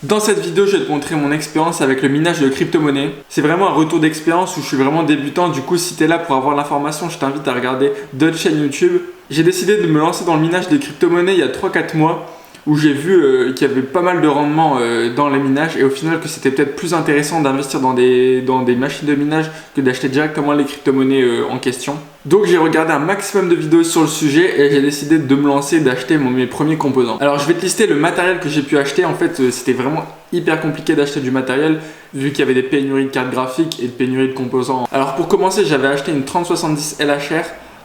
Dans cette vidéo, je vais te montrer mon expérience avec le minage de crypto-monnaies. C'est vraiment un retour d'expérience où je suis vraiment débutant. Du coup, si tu es là pour avoir l'information, je t'invite à regarder d'autres chaînes YouTube. J'ai décidé de me lancer dans le minage de crypto-monnaies il y a 3-4 mois où j'ai vu qu'il y avait pas mal de rendement dans les minages et au final que c'était peut-être plus intéressant d'investir dans des machines de minage que d'acheter directement les crypto-monnaies en question. Donc j'ai regardé un maximum de vidéos sur le sujet et j'ai décidé de me lancer, d'acheter mes premiers composants. Alors je vais te lister le matériel que j'ai pu acheter. En fait c'était vraiment hyper compliqué d'acheter du matériel vu qu'il y avait des pénuries de cartes graphiques et de pénuries de composants. Alors pour commencer, j'avais acheté une 3070 LHR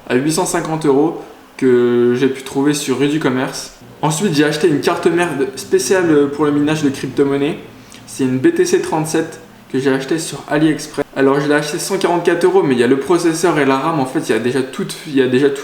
à 850 € que j'ai pu trouver sur Rue du Commerce. Ensuite, j'ai acheté une carte mère spéciale pour le minage de crypto-monnaies. C'est une BTC 37 que j'ai acheté sur AliExpress. Alors, je l'ai acheté 144 €, mais il y a le processeur et la RAM. En fait, il y a déjà tout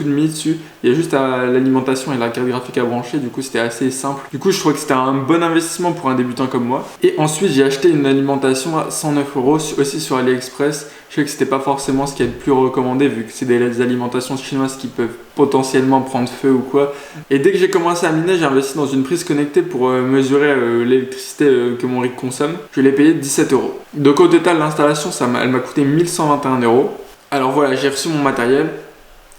de mis dessus. Il y a juste l'alimentation et la carte graphique à brancher. Du coup, c'était assez simple. Du coup, je trouvais que c'était un bon investissement pour un débutant comme moi. Et ensuite, j'ai acheté une alimentation à 109 € aussi sur AliExpress. Je sais que c'était pas forcément ce qui est le plus recommandé vu que c'est des alimentations chinoises qui peuvent potentiellement prendre feu ou quoi. Et dès que j'ai commencé à miner, j'ai investi dans une prise connectée pour mesurer l'électricité que mon rig consomme. Je l'ai payé 17 €. Donc au total, l'installation, elle m'a coûté 1121 €. Alors voilà, j'ai reçu mon matériel,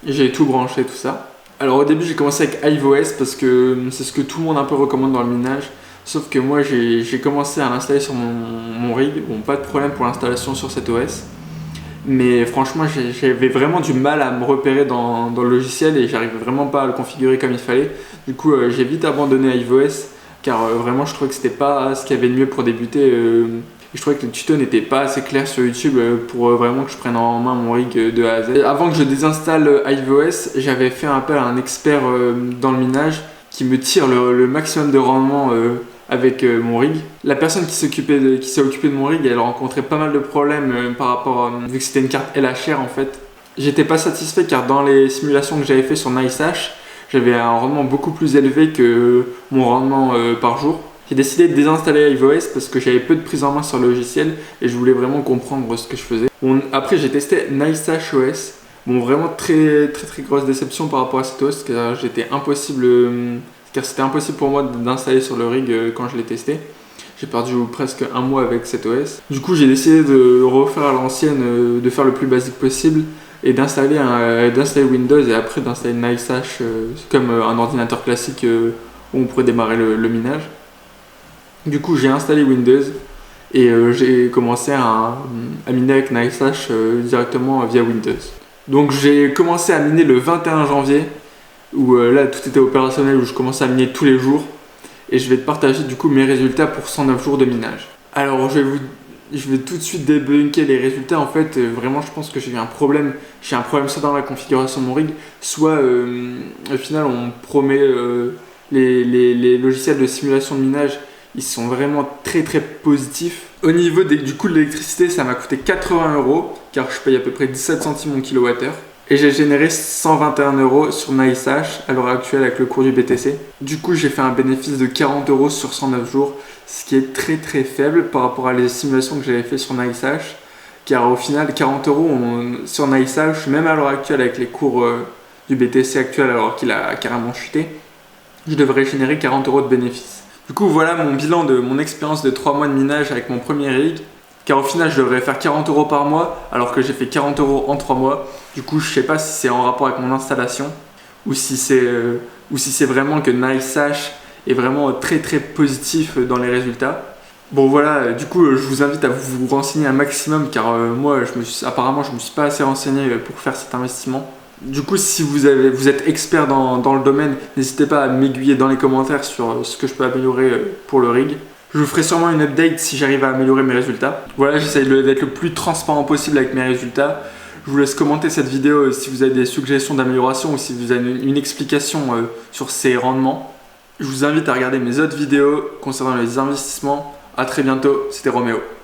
j'ai tout branché, tout ça. Alors au début, j'ai commencé avec HiveOS parce que c'est ce que tout le monde un peu recommande dans le minage. Sauf que moi, j'ai commencé à l'installer sur mon rig. Bon, pas de problème pour l'installation sur cet OS. Mais franchement, j'avais vraiment du mal à me repérer dans le logiciel et j'arrivais vraiment pas à le configurer comme il fallait. Du coup, j'ai vite abandonné HiveOS car vraiment, je trouvais que c'était pas ce qu'il y avait de mieux pour débuter. Et je trouvais que le tuto n'était pas assez clair sur YouTube pour vraiment que je prenne en main mon rig de A à Z. Et avant que je désinstalle HiveOS, j'avais fait appel à un expert dans le minage qui me tire le maximum de rendement avec mon rig. La personne qui s'est occupée de mon rig, elle rencontrait pas mal de problèmes par rapport vu que c'était une carte LHR en fait. J'étais pas satisfait car dans les simulations que j'avais fait sur NiceHash, j'avais un rendement beaucoup plus élevé que mon rendement par jour. J'ai décidé de désinstaller HiveOS parce que j'avais peu de prise en main sur le logiciel et je voulais vraiment comprendre ce que je faisais. Bon, après j'ai testé NiceHash OS. Bon, vraiment très grosse déception par rapport à cet OS car c'était impossible pour moi d'installer sur le rig quand je l'ai testé. J'ai perdu presque un mois avec cet OS. Du coup, j'ai décidé de refaire à l'ancienne, de faire le plus basique possible et d'installer Windows et après d'installer NiceHash comme un ordinateur classique où on pourrait démarrer le minage. Du coup, j'ai installé Windows et j'ai commencé à miner avec NiceHash directement via Windows. Donc, j'ai commencé à miner le 21 janvier où là tout était opérationnel, où je commençais à miner tous les jours et je vais te partager du coup mes résultats pour 109 jours de minage. Alors je vais tout de suite débunker les résultats. En fait vraiment je pense que j'ai un problème soit dans la configuration de mon rig, soit au final on promet les logiciels de simulation de minage, ils sont vraiment très positifs. Au niveau du coût de l'électricité, ça m'a coûté 80 € car je paye à peu près 17 centimes au kilowattheure. Et j'ai généré 121 € sur NiceHash à l'heure actuelle avec le cours du BTC. Du coup, j'ai fait un bénéfice de 40 € sur 109 jours, ce qui est très faible par rapport à les simulations que j'avais fait sur NiceHash. Car au final, 40 € sur NiceHash, même à l'heure actuelle avec les cours du BTC actuel alors qu'il a carrément chuté, je devrais générer 40 € de bénéfice. Du coup, voilà mon bilan de mon expérience de 3 mois de minage avec mon premier rig. Car au final, je devrais faire 40 € par mois alors que j'ai fait 40 € en 3 mois. Du coup, je sais pas si c'est en rapport avec mon installation ou si c'est vraiment que NiceHash est vraiment très positif dans les résultats. Bon voilà, du coup, je vous invite à vous renseigner un maximum car moi, apparemment, je me suis pas assez renseigné pour faire cet investissement. Du coup, si vous êtes expert dans le domaine, n'hésitez pas à m'aiguiller dans les commentaires sur ce que je peux améliorer pour le rig. Je vous ferai sûrement une update si j'arrive à améliorer mes résultats. Voilà, j'essaie d'être le plus transparent possible avec mes résultats. Je vous laisse commenter cette vidéo si vous avez des suggestions d'amélioration ou si vous avez une explication sur ces rendements. Je vous invite à regarder mes autres vidéos concernant les investissements. A très bientôt, c'était Roméo.